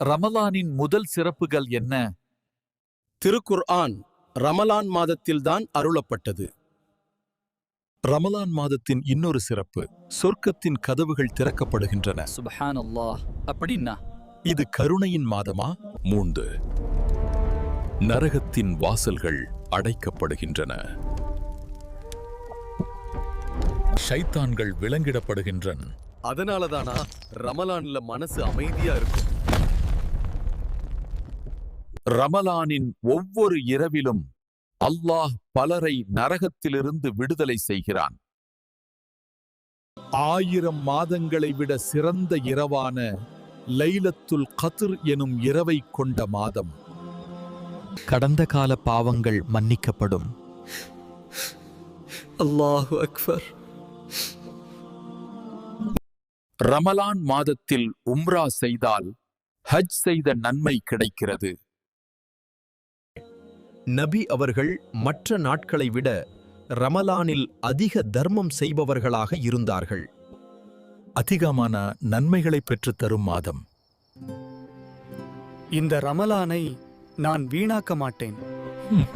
ரமலானின் முதல் சிறப்புகள் என்ன? திருக்குர்ஆன் ரமலான் மாதத்தில்தான் அருளப்பட்டது. ரமலான் மாதத்தின் இன்னொரு சிறப்பு, சொர்க்கத்தின் கதவுகள் திறக்கப்படுகின்றன. சுப்ஹானல்லாஹ். அப்படின்னா இது கருணையின் மாதமா? 3. நரகத்தின் வாசல்கள் அடைக்கப்படுகின்றன. ஷைத்தான்கள் விலங்கிடப்படுகின்றன. அதனாலதானா ரமலான்ல மனசு அமைதியா இருக்கும்? ரமலானின் ஒவ்வொரு இரவிலும் அல்லாஹ் பலரை நரகத்திலிருந்து விடுதலை செய்கிறான். 1000 மாதங்களை விட சிறந்த இரவான லைலத்துல் கத்ர் எனும் இரவை கொண்ட மாதம். கடந்த கால பாவங்கள் மன்னிக்கப்படும். அல்லாஹு அக்பர். ரமலான் மாதத்தில் உம்ரா செய்தால் ஹஜ் செய்த நன்மை கிடைக்கிறது. நபி அவர்கள் மற்ற நாட்களை விட ரமலானில் அதிக தர்மம் செய்பவர்களாக இருந்தார்கள். அதிகமான நன்மைகளை பெற்றுத் தரும் மாதம். இந்த ரமலானை நான் வீணாக்க மாட்டேன்.